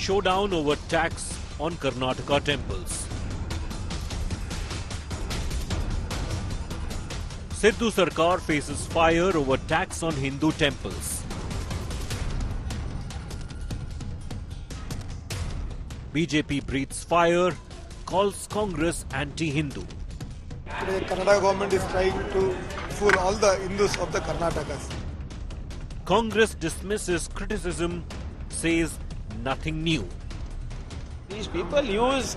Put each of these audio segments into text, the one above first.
showdown over tax on Karnataka temples. Sidhu Sarkar faces fire over tax on Hindu temples. BJP breathes fire, calls Congress anti-Hindu. Today, Karnataka government is trying to fool all the Hindus of the Karnatakas. Congress dismisses criticism, says nothing new. These people use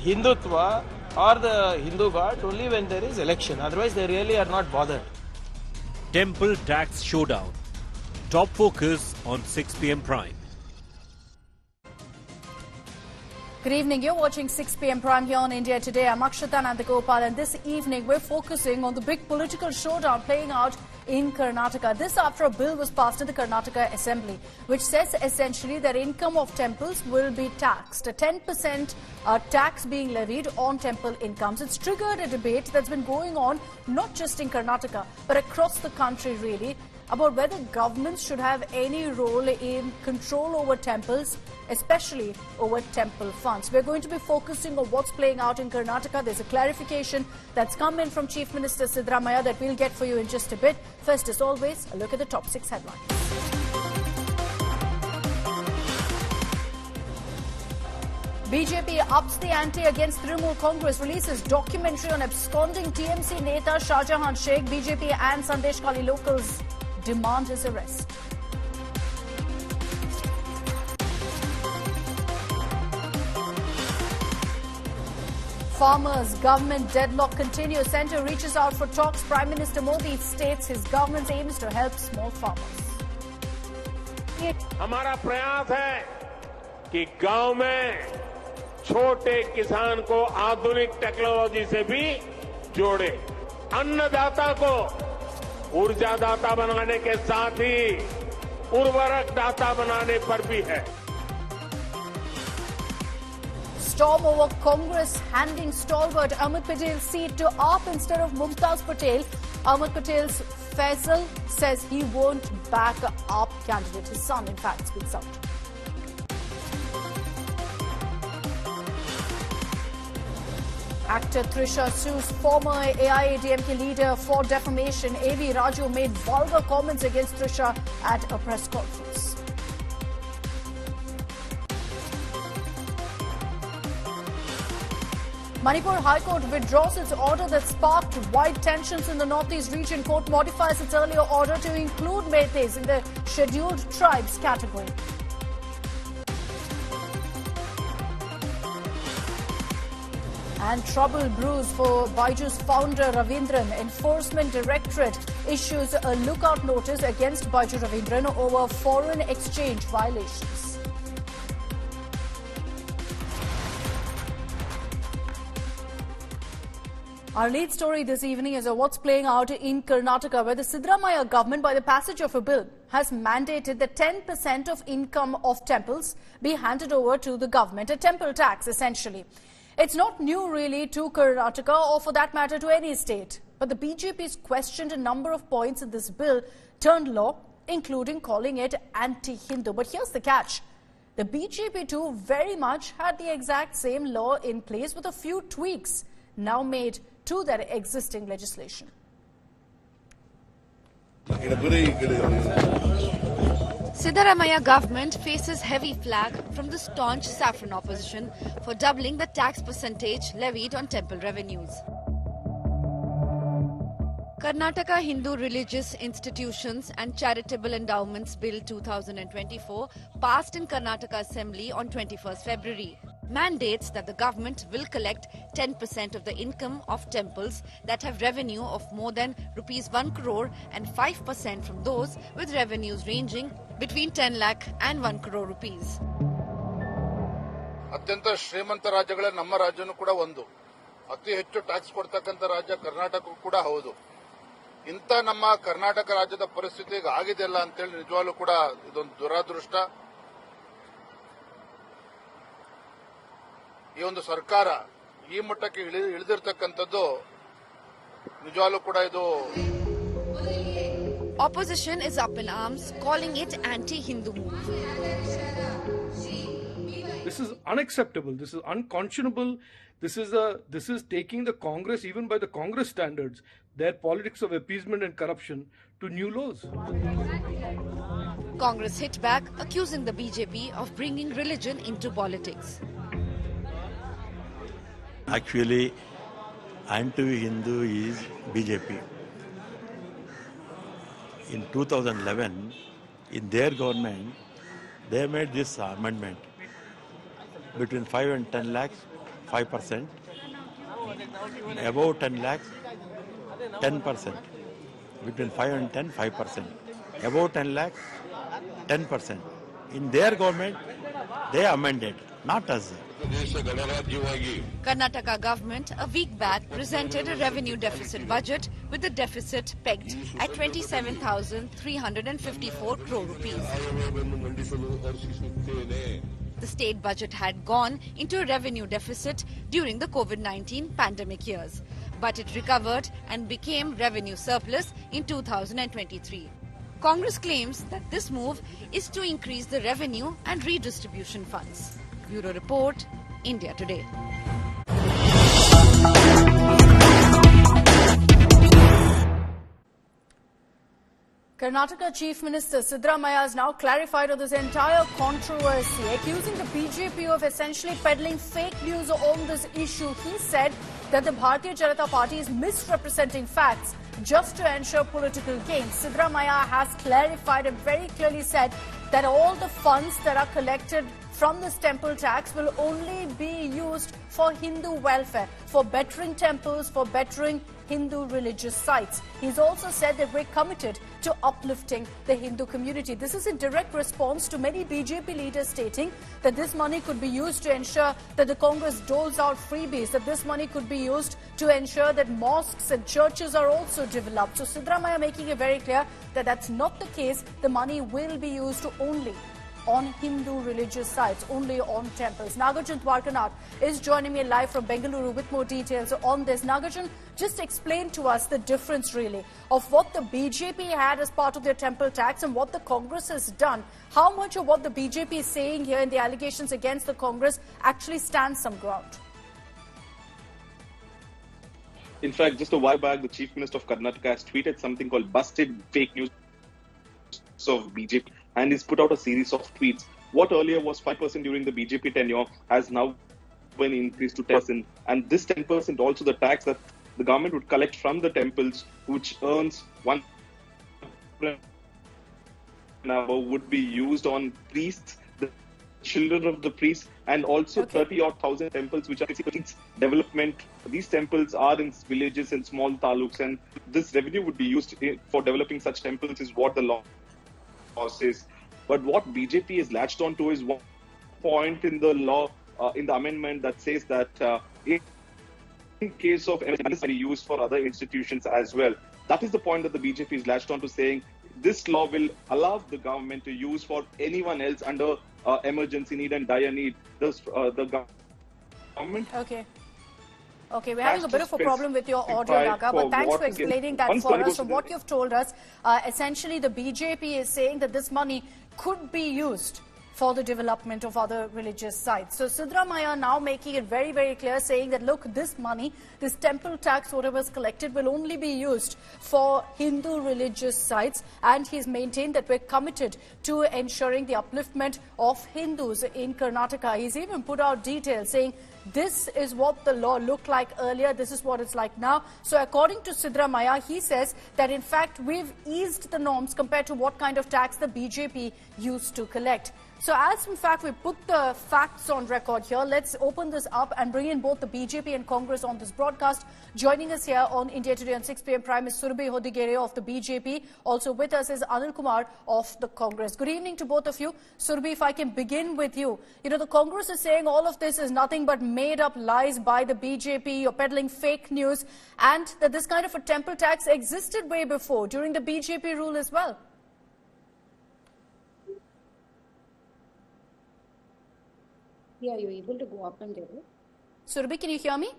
Hindutva or the Hindu god only when there is election. Otherwise, they really are not bothered. Temple tax showdown. Top focus on 6 p.m. Prime. Good evening. You're watching 6 p.m. Prime here on India Today. I'm Akshita Nandagopal, and this evening we're focusing on the big political showdown playing out in Karnataka. This after a bill was passed in the Karnataka Assembly, which says essentially that income of temples will be taxed. A 10% tax being levied on temple incomes. It's triggered a debate that's been going on not just in Karnataka, but across the country really, about whether governments should have any role in control over temples, especially over temple funds. We're going to be focusing on what's playing out in Karnataka. There's a clarification that's come in from Chief Minister Siddaramaiah that we'll get for you in just a bit. First, as always, a look at the top 6 headlines. BJP ups the ante against Trinamool Congress, releases documentary on absconding TMC Neta Shahjahan Sheikh. BJP and Sandesh Kali locals demand his arrest. Farmers, government deadlock continues. Centre reaches out for talks. Prime Minister Modi states his government's aim is to help small farmers. हमारा प्रयास है कि गांव में छोटे किसान को आधुनिक टेक्नोलॉजी से भी जोड़े, अन्नदाता को ऊर्जादाता बनाने के साथ ही उर्वरक दाता बनाने पर भी है. Storm over Congress handing stalwart Ahmed Patel's seat to AAP instead of Mumtaz Patel. Ahmed Patel's Faisal says he won't back AAP candidate. His son, in fact, speaks out. Actor Trisha sues former AIADMK leader for defamation. A.V. Raju made vulgar comments against Trisha at a press conference. Manipur High Court withdraws its order that sparked wide tensions in the Northeast region. Court modifies its earlier order to include Meiteis in the scheduled tribes category. And trouble brews for Byju's founder Ravindran. Enforcement Directorate issues a lookout notice against Byju Ravindran over foreign exchange violations. Our lead story this evening is what's playing out in Karnataka, where the Siddaramaiah government, by the passage of a bill, has mandated that 10% of income of temples be handed over to the government, a temple tax essentially. It's not new really to Karnataka or for that matter to any state. But the BJP's questioned a number of points in this bill turned law, including calling it anti-Hindu. But here's the catch. The BJP too very much had the exact same law in place with a few tweaks now made to their existing legislation. Siddaramaiah government faces heavy flag from the staunch saffron opposition for doubling the tax percentage levied on temple revenues. Karnataka Hindu Religious Institutions and Charitable Endowments Bill 2024 passed in Karnataka Assembly on 21st February. Mandates that the government will collect 10% of the income of temples that have revenue of more than rupees 1 crore and 5% from those with revenues ranging between 10 lakh and 1 crore rupees. ಅತ್ಯಂತ ಶ್ರೀಮಂತ ರಾಜ್ಯಗಳೇ ನಮ್ಮ ರಾಜ್ಯನೂ ಕೂಡ ಒಂದು. ಅತಿ ಹೆಚ್ಚು tax ಕೊಡ್ತಕ್ಕಂಥ ರಾಜ್ಯ ಕರ್ನಾಟಕ ಕೂಡ ಹೌದು. ಇಂಥ ನಮ್ಮ ಕರ್ನಾಟಕ ರಾಜ್ಯದ ಪರಿಸ್ಥಿತಿ ಈಗ ಆಗಿದೆಯಲ್ಲ ಅಂತೇಳಿ ನಿಜವಾಗ್ಲೂ ಕೂಡ ಇದೊಂದು ದುರಾದೃಷ್ಟ. ಈ ಒಂದು ಸರ್ಕಾರ ಈ ಮಟ್ಟಕ್ಕೆ ಇಳಿದಿರ್ತಕ್ಕಂಥದ್ದು ನಿಜವಾಗ್ಲೂ ಕೂಡ ಇದು. Opposition is up in arms, calling it anti-Hindu move. this is unacceptable. This is unconscionable. This is taking the Congress, even by the Congress standards, their politics of appeasement and corruption to new lows. Congress hit back, accusing the BJP of bringing religion into politics. Actually, anti-Hindu is BJP. In 2011, in their government, they made this amendment between 5 and 10 lakhs, 5%, above 10 lakhs, 10%, between 5 and 10, 5%, above 10 lakhs, 10%. In their government, they amended, not us. Karnataka government a week back presented a revenue deficit budget with the deficit pegged at 27,354 crore rupees. The state budget had gone into a revenue deficit during the COVID-19 pandemic years, but it recovered and became revenue surplus in 2023. Congress claims that this move is to increase the revenue and redistribution funds. Bureau Report, India Today. Karnataka Chief Minister Siddaramaiah has now clarified on this entire controversy, accusing the BJP of essentially peddling fake news on this issue. He said that the Bharatiya Janata Party is misrepresenting facts just to ensure political gain. Siddaramaiah has clarified and very clearly said that all the funds that are collected from this temple tax will only be used for Hindu welfare, for bettering temples, for bettering Hindu religious sites. He's also said that we're committed to uplifting the Hindu community. This is in direct response to many BJP leaders stating that this money could be used to ensure that the Congress doles out freebies, that this money could be used to ensure that mosques and churches are also developed. So Siddaramaiah making it very clear that that's not the case. The money will be used only on Hindu religious sites, only on temples. Nagarjun Dwarkanath is joining me live from Bengaluru with more details on this. Nagarjun, just explain to us the difference really of what the BJP had as part of their temple tax and what the Congress has done. How much of what the BJP is saying here in the allegations against the Congress actually stands some ground? In fact, just a while back, the Chief Minister of Karnataka has tweeted something called busted fake news of BJP, and he's put out a series of tweets. What earlier was 5% during the BJP tenure has now been increased to 10%. And this 10% also the tax that the government would collect from the temples, which earns 1 now would be used on priests, the children of the priests, and also 30,000 temples, which are basically development. These temples are in villages and small taluks, and this revenue would be used for developing such temples is what the law says. But what BJP is latched onto is one point in the law, in the amendment that says that in case of emergency, be used for other institutions as well. That is the point that the BJP is latched onto, saying this law will allow the government to use for anyone else under emergency need and dire need. The government. Okay, we're having a bit of a problem with your audio, Naga, but thanks for explaining that for us. From what you've told us, essentially the BJP is saying that this money could be used for the development of other religious sites. So Siddaramaiah now making it very, very clear, saying that, look, this money, this temple tax, whatever is collected, will only be used for Hindu religious sites. And he's maintained that we're committed to ensuring the upliftment of Hindus in Karnataka. He's even put out details saying this is what the law looked like earlier, this is what it's like now. So according to Siddaramaiah, he says that in fact we've eased the norms compared to what kind of tax the BJP used to collect. So as in fact we put the facts on record here, let's open this up and bring in both the BJP and Congress on this broadcast. Joining us here on India Today on 6 p.m. Prime is Surabhi Hodigere of the BJP. Also with us is Anil Kumar of the Congress. Good evening to both of you. Surabhi, if I can begin with you. You know, the Congress is saying all of this is nothing but made up lies by the BJP. You're peddling fake news, and that this kind of a temple tax existed way before, during the BJP rule as well. Yeah, you're able to go up and get it. Surabhi, can you hear me?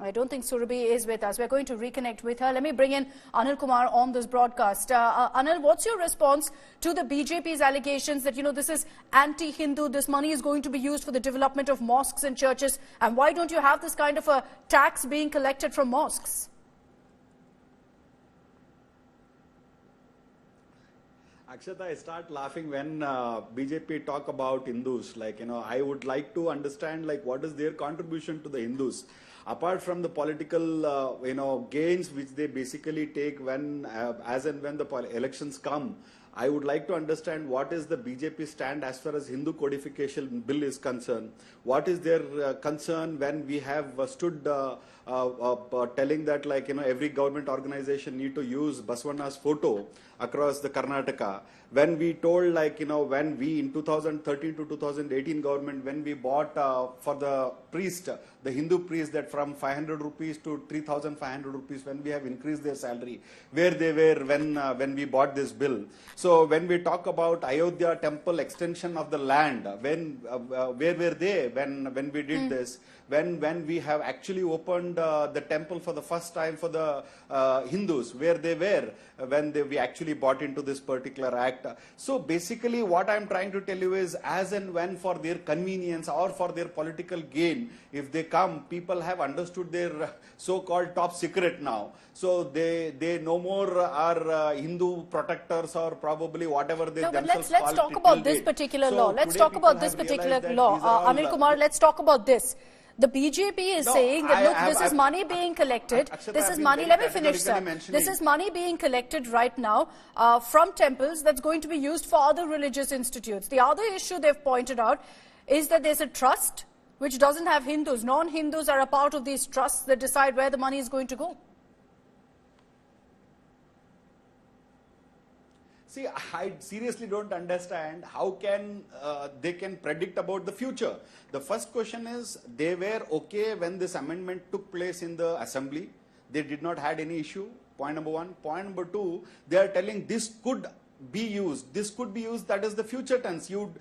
I don't think Surabhi is with us. We're going to reconnect with her. Let me bring in Anil Kumar on this broadcast. Anil, what's your response to the BJP's allegations that, this is anti-Hindu, this money is going to be used for the development of mosques and churches, and why don't you have this kind of a tax being collected from mosques? Akshita, I start laughing when BJP talk about Hindus. I would like to understand, what is their contribution to the Hindus? Apart from the political, gains which they basically take when, as and when the elections come, I would like to understand what is the BJP stand as far as Hindu codification bill is concerned. What is their concern when we have stood telling that every government organization need to use Basavana's photo across the Karnataka. When we told when we in 2013 to 2018 government, when we bought for the priest, the Hindu priest, that from 500 rupees to 3,500 rupees, when we have increased their salary, where they were when we bought this bill. So when we talk about Ayodhya temple extension of the land, where were they when we did this? When we have actually opened the temple for the first time for the Hindus, where they were when we actually bought into this particular act. So basically what I'm trying to tell you is, as and when for their convenience or for their political gain, if they come, people have understood their so-called top secret now. So they no more are Hindu protectors or probably whatever they themselves call. Let's talk about this particular law. Let's talk about this particular law. Anil Kumar, let's talk about this. The BJP is saying that, look, this is money being collected. This is money, let me finish, sir. This is money being collected right now from temples that's going to be used for other religious institutes. The other issue they've pointed out is that there's a trust which doesn't have Hindus. Non-Hindus are a part of these trusts that decide where the money is going to go. See, I seriously don't understand how can they can predict about the future. The first question is, they were okay when this amendment took place in the assembly. They did not had any issue. Point number one. Point number two, they are telling this could be used. This could be used, that is the future tense. You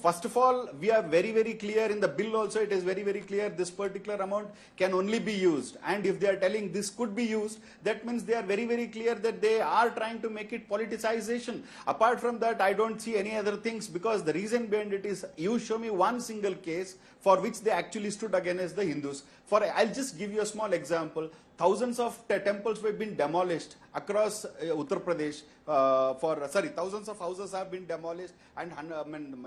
first of all, we are very, very clear in the bill also, it is very, very clear this particular amount can only be used. And if they are telling this could be used, that means they are very, very clear that they are trying to make it politicization. Apart from that, I don't see any other things, because the reason behind it is, you show me one single case for which they actually stood against the Hindus. I'll just give you a small example. Thousands of temples have been demolished across Uttar Pradesh. Thousands of houses have been demolished, and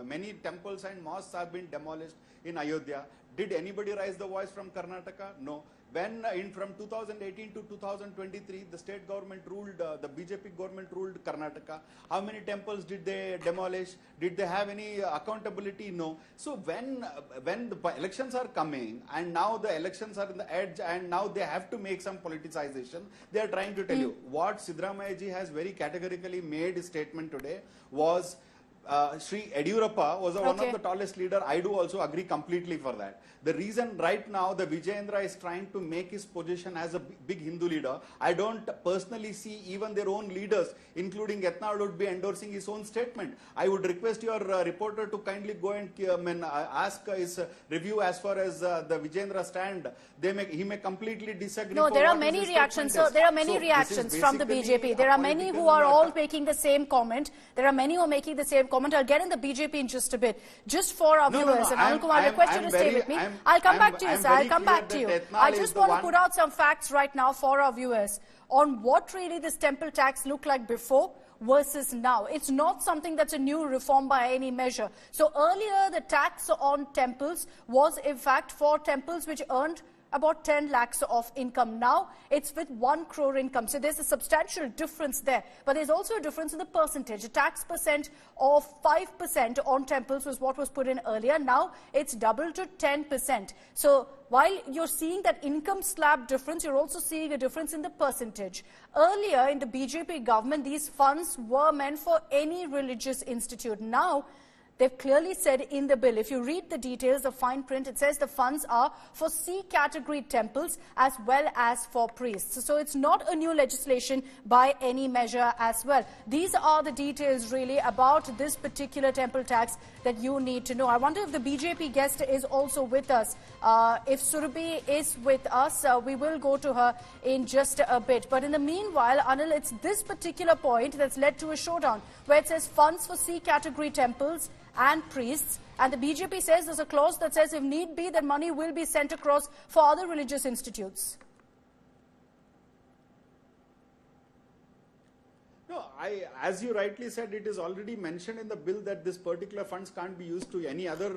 many temples and mosques have been demolished in Ayodhya. Did anybody raise the voice from Karnataka? No. When from 2018 to 2023, the state government ruled, the BJP government ruled Karnataka. How many temples did they demolish? Did they have any accountability? No. So when the elections are coming, and now the elections are in the edge, and now they have to make some politicization, they are trying to tell you. What Siddaramaiah ji has very categorically made a statement today was, Sri Yadurappa was one of the tallest leader. I do also agree completely for that. The reason right now the Vijayendra is trying to make his position as a big Hindu leader, I don't personally see even their own leaders, including Yatnal, would be endorsing his own statement. I would request your reporter to kindly go and ask his review as far as the Vijayendra stand. He may completely disagree. No, there are many reactions. So there are many reactions from the BJP. There are many who are all making the same comment. There are many who are making the same comment. I'll get in the BJP in just a bit. Just for our viewers, and Anil Kumar, I request you to stay with me. I'll come back to you, sir. I'll come back to you. I just want to put out some facts right now for our viewers on what really this temple tax looked like before versus now. It's not something that's a new reform by any measure. So earlier, the tax on temples was in fact for temples which earned about 10 lakhs of income. Now it's with 1 crore income. So there's a substantial difference there. But there's also a difference in the percentage. A tax percent of 5% on temples was what was put in earlier. Now it's doubled to 10%. So while you're seeing that income slab difference, you're also seeing a difference in the percentage. Earlier in the BJP government, these funds were meant for any religious institute. Now They've clearly said in the bill, if you read the details, the fine print, it says the funds are for C category temples as well as for priests. So it's not a new legislation by any measure as well. These are the details really about this particular temple tax that you need to know. I wonder if the BJP guest is also with us. If Surabhi is with us, we will go to her in just a bit. But in the meanwhile, Anil, it's this particular point that's led to a showdown where it says funds for C category temples and priests, and the BJP says there's a clause that says if need be, that money will be sent across for other religious institutes. No, as you rightly said, it is already mentioned in the bill that this particular funds can't be used to any other,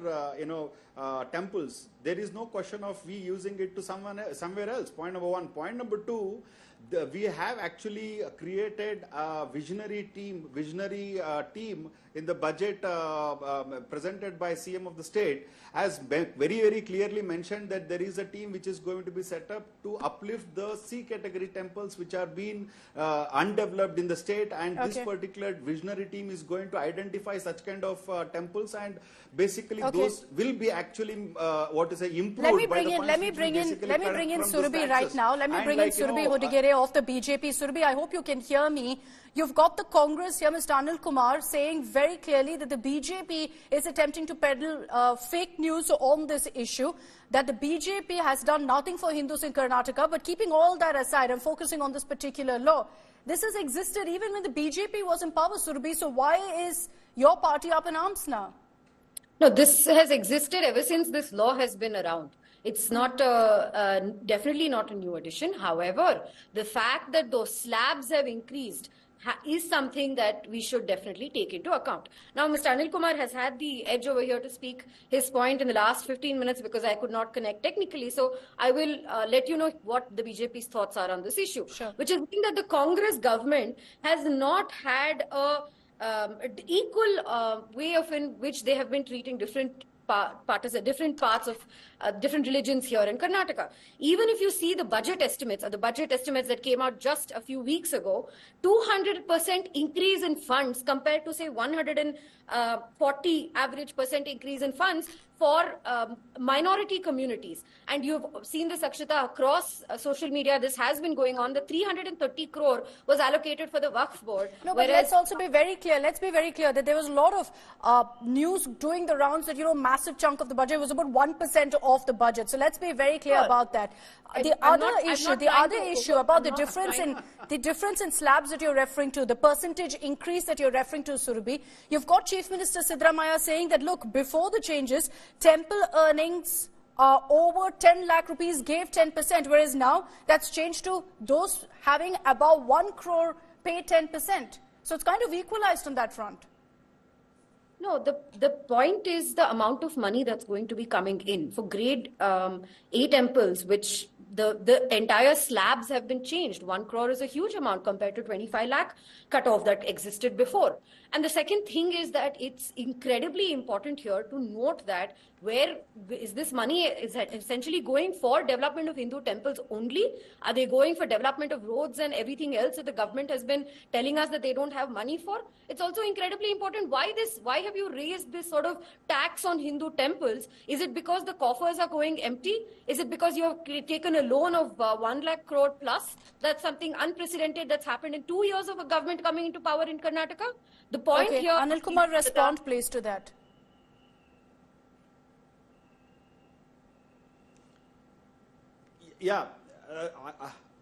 temples. There is no question of we using it to somewhere else. Point number one. Point number two, we have actually created a visionary team in the budget presented by CM of the state, has very, very clearly mentioned that there is a team which is going to be set up to uplift the C category temples which are being undeveloped in the state, and this particular visionary team is going to identify such kind of temples, and basically those will be actually improved. Let me bring in Surabhi right now. Let me bring in Surabhi Hodigere of the BJP. Surabhi, I hope you can hear me. You've got the Congress here, Mr. Anil Kumar, saying very clearly that the BJP is attempting to peddle fake news on this issue, that the BJP has done nothing for Hindus in Karnataka, but keeping all that aside and focusing on this particular law, this has existed even when the BJP was in power, Surabhi, so why is your party up in arms now? No, this has existed ever since this law has been around. It's not definitely not a new addition. However, the fact that those slabs have increased is something that we should definitely take into account. Now, Mr. Anil Kumar has had the edge over here to speak his point in the last 15 minutes because I could not connect technically. So I will let you know what the BJP's thoughts are on this issue, which is that the Congress government has not had a equal way of in which they have been treating different parts of different religions here in Karnataka. Even if you see the budget estimates, or the budget estimates that came out just a few weeks ago, 200% increase in funds compared to, say, 140 average percent increase in funds for minority communities. And you've seen this, Akshita, across social media. This has been going on. The 330 crore was allocated for the Waqf board. No, but let's also be very clear. Let's be very clear that there was a lot of news doing the rounds that, massive chunk of the budget was about 1% of the budget. So let's be very clear about that. The other issue about the difference in slabs that you're referring to, the percentage increase that you're referring to, Surabhi, you've got Chief Minister siddaramaiah saying that, look, before the changes, temple earnings over 10 lakh rupees gave 10%, whereas now that's changed to those having above 1 crore pay 10%. So it's kind of equalized on that front. No, the point is the amount of money that's going to be coming in. For grade A temples, which the entire slabs have been changed. 1 crore is a huge amount compared to 25 lakh cutoff that existed before. And the second thing is that it's incredibly important here to note that where is this money is essentially going for development of Hindu temples only? Are they going for development of roads and everything else that the government has been telling us that they don't have money for? It's also incredibly important. Why have you raised this sort of tax on Hindu temples? Is it because the coffers are going empty? Is it because you have taken a loan of 1 lakh crore plus? That's something unprecedented that's happened in 2 years of a government coming into power in Karnataka. The point here... Anil Kumar, respond please to that. Yeah.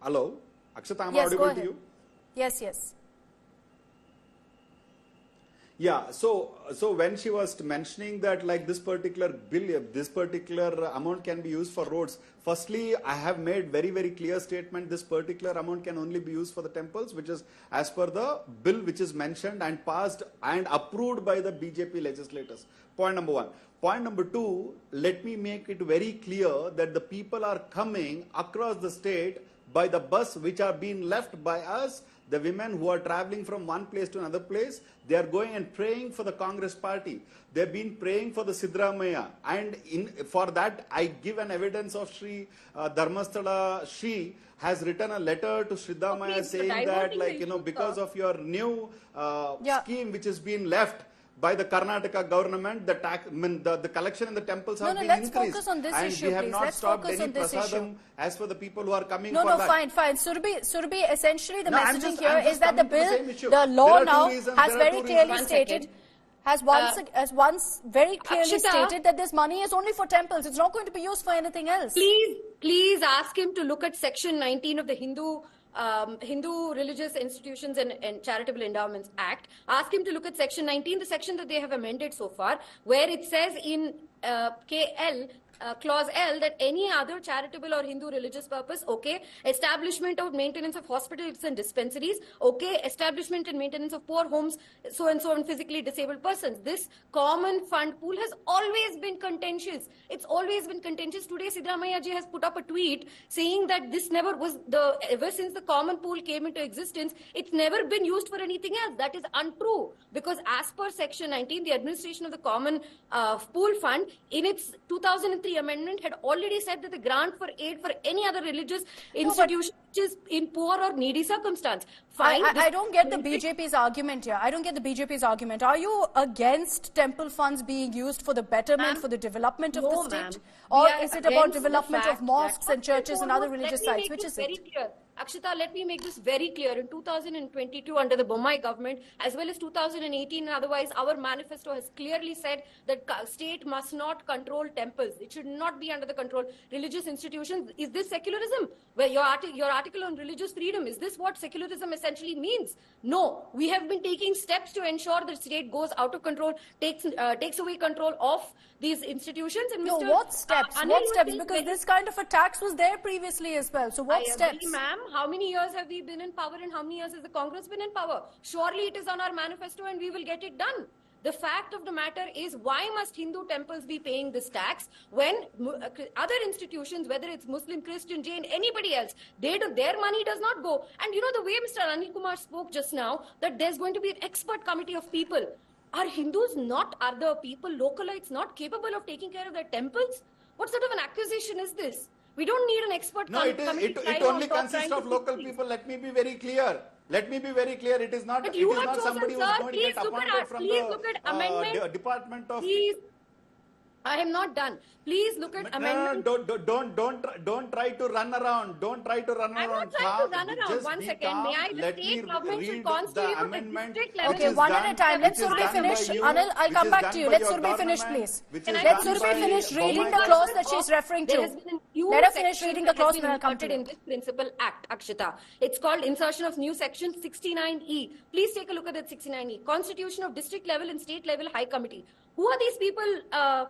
Hello? Akshita, am I audible to you? Yes. Yeah, so when she was mentioning that like this particular bill, this particular amount can be used for roads, firstly, I have made very, very clear statement, this particular amount can only be used for the temples, which is as per the bill which is mentioned and passed and approved by the BJP legislators. Point number one. Point number two, let me make it very clear that the people are coming across the state by the bus which are being left by us. The women who are traveling from one place to another place, they are going and praying for the Congress party. They've been praying for the siddaramaiah. And for that, I give an evidence of Sri Dharmasthala. She has written a letter to siddaramaiah saying that, like, because of your new scheme which is being left, by the Karnataka government. The collection in the temples have been increased. Let's focus on this and issue, we have please. not Let's stopped focus any on this prasadam issue. as for the people who are coming No, for no, that. fine. Surabhi, essentially the No, messaging here is that the coming to the bill, same issue. the law There are two now reasons, has there are very two clearly reasons. stated, has once very clearly Akshita, stated that this money is only for temples. It's not going to be used for anything else. Please ask him to look at Section 19 of the Hindu Religious Institutions and Charitable Endowments Act. Ask him to look at Section 19, the section that they have amended so far, where it says in KL, Clause L, that any other charitable or Hindu religious purpose, okay, establishment or maintenance of hospitals and dispensaries, okay, establishment and maintenance of poor homes, so and so, and physically disabled persons. This common fund pool has always been contentious. It's always been contentious. Today, Siddaramaiah ji has put up a tweet saying that this never was ever since the common pool came into existence, it's never been used for anything else. That is untrue, because as per Section 19, the administration of the common pool fund in its 2003 amendment had already said that the grant for aid for any other religious institution which is in poor or needy circumstance. Fine. I don't get the BJP's argument here. I don't get the BJP's argument. Are you against temple funds being used for the betterment, for the development of the state? Or is it about development of mosques and churches and other religious sites? Which is it? Clear. Akshita, let me make this very clear. In 2022, under the Bommai government, as well as 2018 and otherwise, our manifesto has clearly said that state must not control temples. It should not be under the control religious institutions. Is this secularism? Where your article on religious freedom, is this what secularism essentially means? No. We have been taking steps to ensure that state goes out of control, takes away control of these institutions. And no, what steps? What steps? Because this kind of a tax was there previously as well. So what steps? Agree, ma'am. How many years have we been in power and how many years has the Congress been in power? Surely it is on our manifesto and we will get it done. The fact of the matter is, why must Hindu temples be paying this tax when other institutions, whether it's Muslim, Christian, Jain, anybody else, their money does not go. And you know, the way Mr. Anil Kumar spoke just now, that there's going to be an expert committee of people. Are Hindus not, are the people, localites, not capable of taking care of their temples? What sort of an accusation is this? We don't need an expert committee. It only consists of local people. Let me be very clear. It is not somebody who is going to get appointed from the Department of... I am not done. Please look at amendment. Don't try to run around. I'm not trying to run around. 1 second. May I? The state government should constitute a district level. Okay, one at a time. Let Surabhi finish. Anil, I'll come back to you. Let Surabhi finish, please. Let Surabhi finish reading the clause that she's referring to. Let her finish reading the clause and I'll come to you. In this principal act, Akshita. It's called insertion of new section 69E. Please take a look at that 69E. Constitution of district level and state level high committee. Who are these people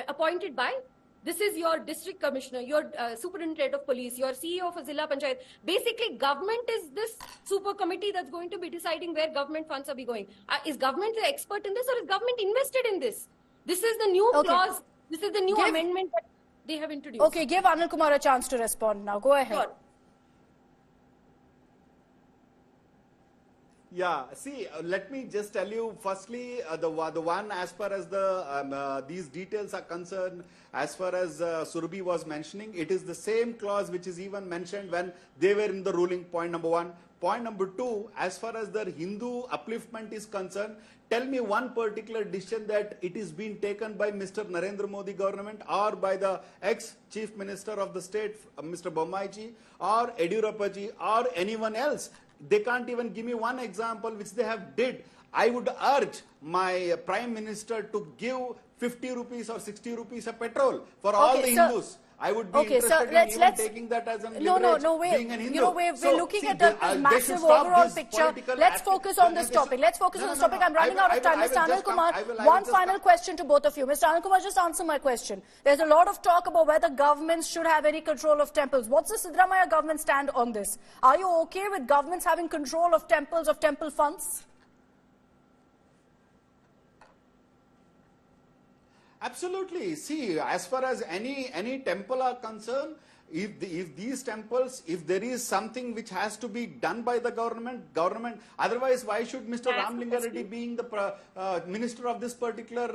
appointed by? This is your district commissioner, your superintendent of police, your CEO of a Zilla Panchayat. Basically, government is this super committee that's going to be deciding where government funds are going. Is government the expert in this, or is government invested in this? This is the new clause. This is the new amendment that they have introduced. Okay, give Anil Kumar a chance to respond now. Go ahead. Sure. Yeah, see, let me just tell you, firstly, the one as far as these details are concerned, as far as Surabhi was mentioning, it is the same clause which is even mentioned when they were in the ruling, point number one. Point number two, as far as the Hindu upliftment is concerned, tell me one particular decision that it is being taken by Mr. Narendra Modi government or by the ex-chief minister of the state, Mr. Bommai ji, or Yediyurappa ji, or anyone else. They can't even give me one example which they have did. I would urge my prime minister to give 50 rupees or 60 rupees a petrol for all the Hindus. I would be interested in even taking that as an leverage, being an Hindu. You know, we're looking at a massive overall picture. Let's focus on this topic. I'm running out of time. Mr. Anil Kumar, one final question to both of you. Mr. Anil Kumar, just answer my question. There's a lot of talk about whether governments should have any control of temples. What's the Siddaramaiah government stand on this? Are you okay with governments having control of temples, of temple funds? Absolutely. See, as far as any temple are concerned, if these temples, if there is something which has to be done by the government, otherwise why should Mr. Ramlinga Reddy being the minister of this particular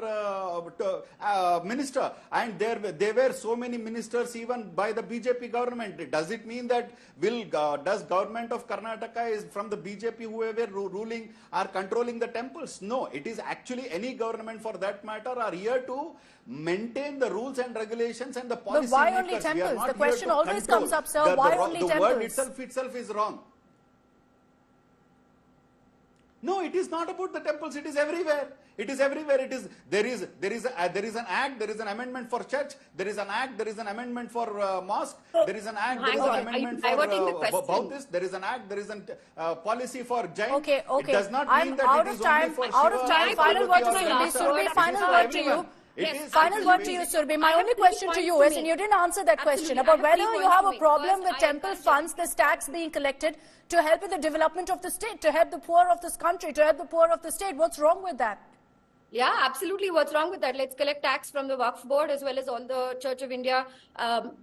minister? And there were so many ministers even by the BJP government. Does it mean that does government of Karnataka is from the BJP, whoever ruling are controlling the temples? No, it is actually any government for that matter are here to maintain the rules and regulations and the policy. But why only temples? The question always comes up, sir. Why only temples? The word itself is wrong. No, it is not about the temples. It is everywhere. It is everywhere. There is an act. There is an amendment for church. There is an act. There is an amendment for mosque. There is an act. There is an amendment for Buddhist. There is an act. There is a policy for Jain. Okay. It does not mean that out it of is time. only for Out of time. Final word to Surbi. Surbi, final word to you. Yes, final word to you, Surbi. My only question to you is, and you didn't answer that question, about whether you have a problem with temple funds, this tax being collected to help with the development of the state, to help the poor of this country, to help the poor of the state. What's wrong with that? Yeah, absolutely. What's wrong with that? Let's collect tax from the Waqf board as well as all the Church of India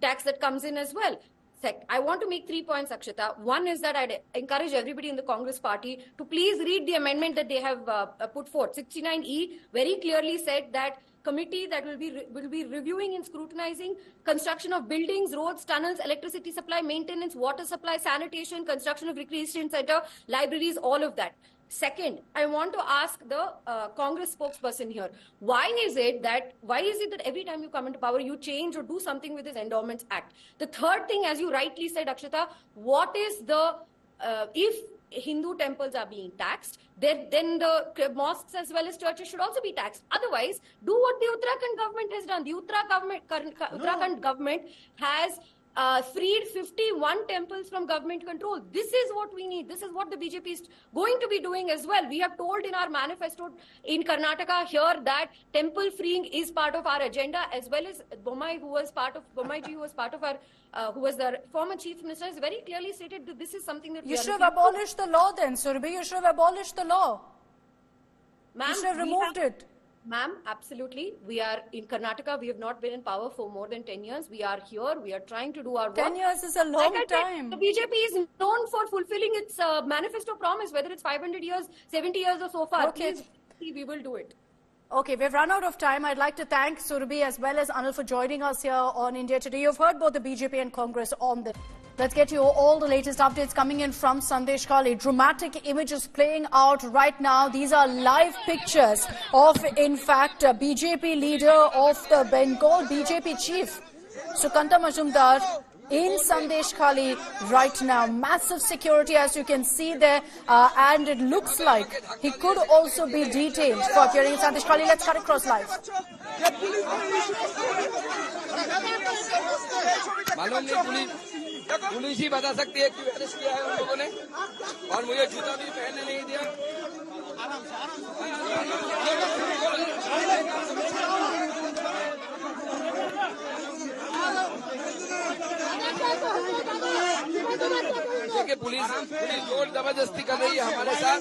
tax that comes in as well. I want to make 3 points, Akshita. One is that I'd encourage everybody in the Congress party to please read the amendment that they have put forth. 69E very clearly said that committee that will be reviewing and scrutinizing construction of buildings, roads, tunnels, electricity supply, maintenance, water supply, sanitation, construction of recreation center, libraries, all of that. Second, I want to ask the Congress spokesperson here, why is it that every time you come into power, you change or do something with this Endowments Act? The third thing, as you rightly said, Akshita, what is the, if Hindu temples are being taxed, then the mosques as well as churches should also be taxed. Otherwise, do what the Uttarakhand government has done. The Uttarakhand government has freed 51 temples from government control. This is what we need. This is what the BJP is going to be doing as well. We have told in our manifesto in Karnataka here that temple freeing is part of our agenda, as well as Bommai, who was part of our, who was the former chief minister, has very clearly stated that this is something that you should have abolished the law then, Surbi. You should have abolished the law. You should have removed it. Ma'am, absolutely. We are in Karnataka. We have not been in power for more than 10 years. We are here. We are trying to do our work. 10 years is a long time. The BJP is known for fulfilling its manifesto promise, whether it's 500 years, 70 years or so far. Okay. Please, we will do it. Okay, we've run out of time. I'd like to thank Surbi as well as Anil for joining us here on India Today. You've heard both the BJP and Congress on this. Let's get you all the latest updates coming in from Sandesh Kali. Dramatic images playing out right now. These are live pictures of, in fact, BJP leader of the Bengal BJP chief, Sukanta Majumdar, in Sandesh Kali right now. Massive security, as you can see there, and it looks like he could also be detained for appearing in Sandesh Kali. Let's cut across live. Police ही बता सकती है क्यों arrest किया है उन लोगों ने, और मुझे जूता भी पहनने नहीं दिया। देखिए पुलिस जोर जबरदस्ती कर रही है हमारे साथ।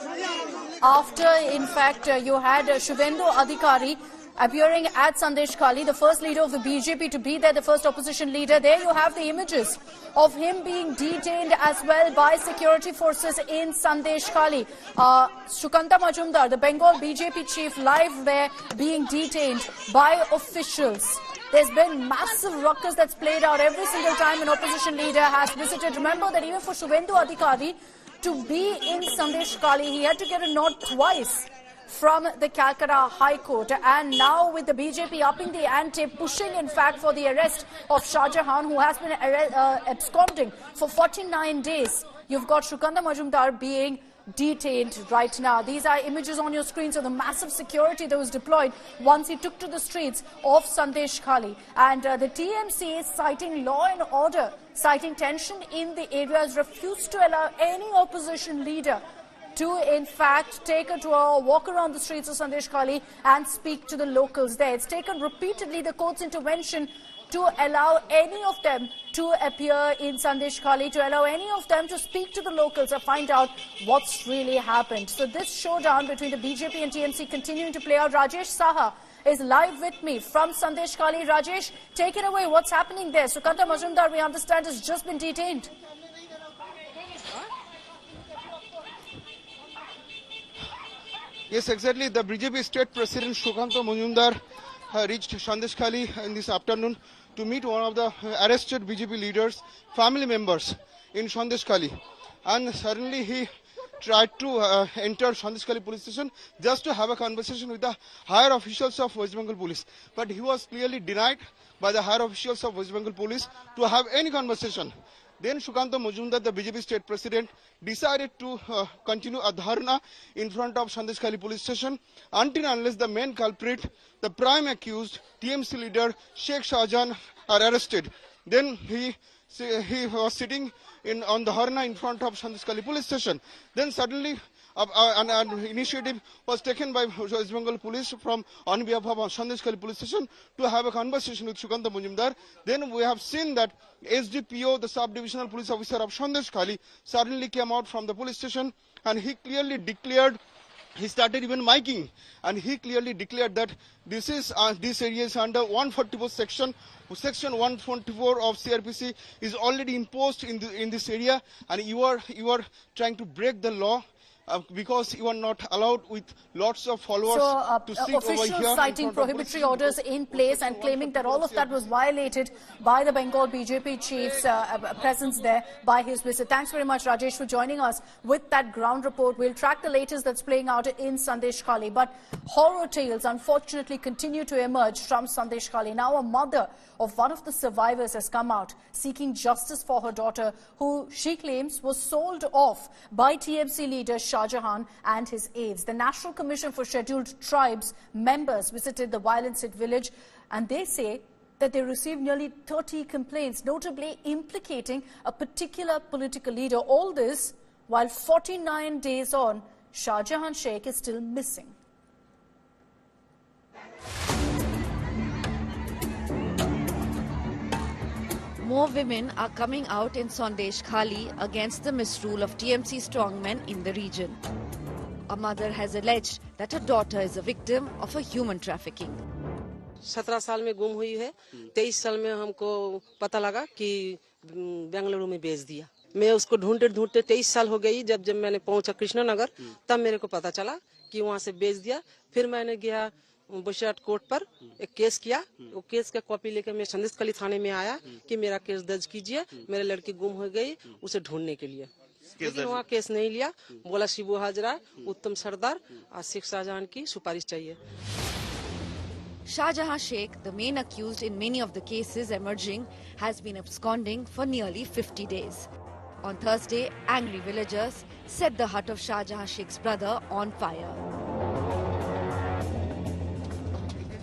After, in fact, you had Shubhendu Adhikari appearing at Sandesh Kali, the first leader of the BJP to be there, the first opposition leader. There you have the images of him being detained as well by security forces in Sandesh Kali. Sukanta Majumdar, the Bengal BJP chief, live there being detained by officials. There's been massive ruckus that's played out every single time an opposition leader has visited. Remember that even for Shubhendu Adhikari to be in Sandesh Kali, he had to get a nod twice from the Calcutta High Court. And now with the BJP upping the ante, pushing in fact for the arrest of Shah Jahan, who has been absconding for 49 days. You've got Sukanta Majumdar being detained right now. These are images on your screen, so the massive security that was deployed once he took to the streets of Sandesh Kali. And the TMC is citing law and order, citing tension in the area, has refused to allow any opposition leader to, in fact, take a tour, walk around the streets of Sandesh Kali and speak to the locals there. It's taken repeatedly the court's intervention to allow any of them to appear in Sandesh Khali, to allow any of them to speak to the locals and find out what's really happened. So this showdown between the BJP and TMC continuing to play out. Rajesh Saha is live with me from Sandesh Khali. Rajesh, take it away. What's happening there? Sukanta Majumdar, we understand, has just been detained. Yes, exactly. The BJP State President Sukanta Majumdar reached Sandesh Khali in this afternoon to meet one of the arrested BJP leaders' family members in Sandesh Khali. And suddenly he tried to enter Sandesh Khali police station just to have a conversation with the higher officials of West Bengal police. But he was clearly denied by the higher officials of West Bengal police to have any conversation. Then Sukanta Majumdar, the BJP state president, decided to continue a dharna in front of Sandesh Khali police station until unless the main culprit, the prime accused, TMC leader Sheikh Shahjahan, are arrested. Then he was sitting on the dharna in front of Sandesh Khali police station. Then suddenly an initiative was taken by West Bengal police on behalf of Sandesh Khali police station to have a conversation with Sukanta Majumdar. Then we have seen that SDPO, the sub-divisional police officer of Sandesh Khali, suddenly came out from the police station and he clearly declared, he started even miking, and he clearly declared that this area is under 144 section 124 of CRPC is already imposed in this area, and you are trying to break the law. Because you are not allowed with lots of followers to sit over here. Officials citing prohibitory orders in place and claiming that all of that was violated by the Bengal BJP chief's presence there by his visit. Thanks very much, Rajesh, for joining us with that ground report. We'll track the latest that's playing out in Sandesh Khali. But horror tales, unfortunately, continue to emerge from Sandesh Khali. Now a mother of one of the survivors has come out seeking justice for her daughter, who she claims was sold off by TMC leader Shahjahan and his aides. The National Commission for Scheduled Tribes members visited the violence-hit village, and they say that they received nearly 30 complaints, notably implicating a particular political leader. All this while 49 days on, Shahjahan Sheikh is still missing. More women are coming out in Sandesh Khali against the misrule of TMC strongmen in the region. A mother has alleged that her daughter is a victim of a human trafficking. 17 साल में गुम हुई है, 23 साल में हमको पता लगा कि बेंगलुरु में बेच दिया. मैं उसको ढूंढते 23 साल हो गई. जब मैंने पहुंचा कृष्णनगर, तब मेरे को पता चला कि वहां से बेच दिया. फिर मैंने गया बशर्ट कोर्ट पर एक केस किया. वो केस का कॉपी लेकर मैं संदेश खली थाने में आया कि मेरा केस दर्ज कीजिए, मेरे लड़की गुम हो गई, उसे ढूंढने के लिए. लेकिन वहाँ केस नहीं लिया. बोला शिबू हाजरा, उत्तम सरदार और शेख शाहजहां की सुपारिश चाहिए. Shahjahan Sheikh, the main accused in many of the cases emerging, has been absconding for nearly 50 days. On Thursday, angry villagers set the hut of Shahjahan Sheikh's brother on fire.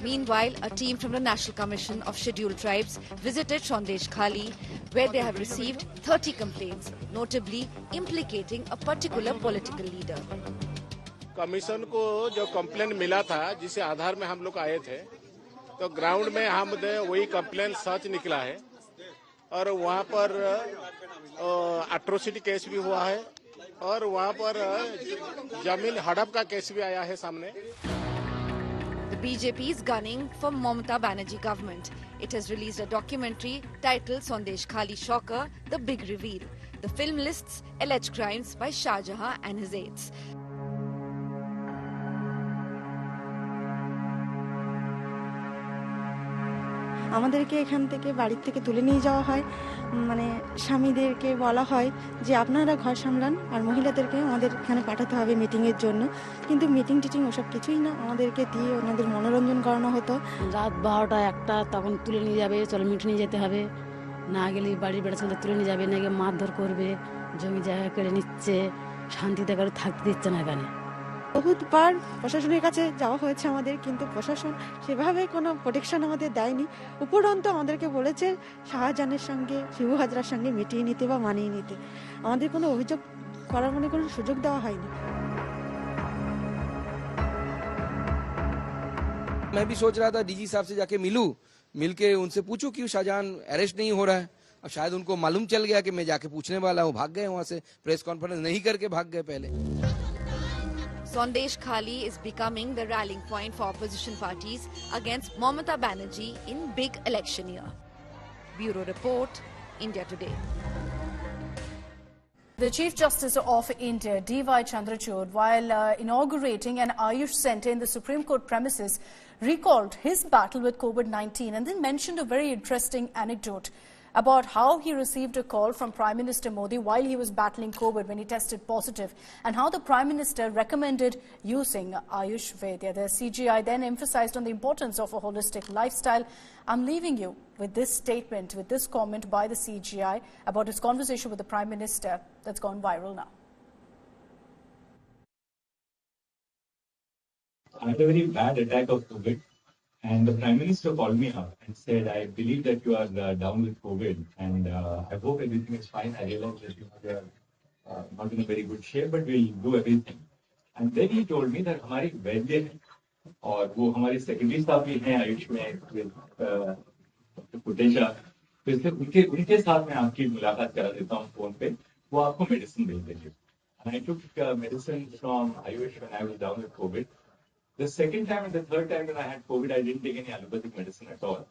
Meanwhile, a team from the National Commission of Scheduled Tribes visited Sandesh Khali, where they have received 30 complaints, notably implicating a particular political leader. Commission को जो complaint मिला था, जिसे आधार में हम लोग आए थे, तो ग्राउंड में हम वही कंप्लेंट सच निकला है और वहाँ पर एट्रोसिटी केस भी हुआ है और वहाँ पर जमीन हड़प का केस भी आया है सामने. The BJP is gunning for Mamata Banerjee government. It has released a documentary titled Sandesh Khali Shocker, The Big Reveal. The film lists alleged crimes by Shahjahan and his aides. আমাদেরকে এখান থেকে বাড়ি থেকে তুলে নিয়ে যাওয়া হয়, মানে স্বামীদেরকে বলা হয় যে আপনারা ঘর সামলান আর মহিলাদেরকে আমাদের এখানে পাঠাতে হবে মিটিংয়ের জন্য. কিন্তু মিটিং টিটিং ওসব কিছুই না, আমাদেরকে দিয়ে ওনাদের মনোরঞ্জন করানো হতো. রাত 12টা 1টা তখন তুলে নিয়ে যাবে, চলো মিটিংয়ে যেতে হবে, না গেলে বাড়ির বেড়ার সঙ্গে তুলে নিয়ে যাবে, না গিয়ে মারধর করবে, জমি জায়গা কেড়ে নিচ্ছে, শান্তিতে কারো থাকতে দিচ্ছে না এখানে. বহুতবার প্রশাসনের কাছে যাওয়া হয়েছে আমাদের, কিন্তু প্রশাসন সেভাবে কোনো প্রোটেকশন আমাদের দেয়নি. উপরন্তু আমাদেরকে বলেছে শাহজাহানের সঙ্গে শিবু হাজরার সঙ্গে মিটিয়ে নিতে বা মানিয়ে নিতে. আমাদের কোনো অভিযোগ করার মনে কোনো সুযোগ দেওয়া হয়নি. मैं भी सोच रहा था डीजी साहब से जाके मिलूं, मिलके उनसे पूछो कि शाहजहां अरेस्ट नहीं हो रहा है। अब शायद उनको मालूम चल गया कि मैं जाके पूछने वाला हूँ, भाग गए वहां से, प्रेस कॉन्फ्रेंस नहीं करके भाग गए पहले। Sandesh Khali is becoming the rallying point for opposition parties against Mamata Banerjee in big election year. Bureau Report, India Today. The Chief Justice of India, D.Y. Chandrachud, while inaugurating an Ayush Centre in the Supreme Court premises, recalled his battle with COVID-19 and then mentioned a very interesting anecdote about how he received a call from Prime Minister Modi while he was battling COVID when he tested positive, and how the Prime Minister recommended using Ayush Vedya. The CGI then emphasized on the importance of a holistic lifestyle. I'm leaving you with this statement, with this comment by the CGI about his conversation with the Prime Minister that's gone viral now. I had a very bad attack of COVID, and the Prime Minister called me up and said, I believe that you are down with COVID, and I hope everything is fine. I realize that you are not in a very good shape, but we'll do everything. And then he told me that हमारी वैद्य है और वो हमारे secretary साहब भी हैं आयुष में पुटेजा, तो इसलिए उनके साथ मैं आपकी मुलाकात करा देता हूँ फोन पे, वो आपको मेडिसिन भेज देंगे. And I took medicine from Ayush when I was down with COVID. The second time and the third time when I had COVID, I didn't take any allopathic medicine at all.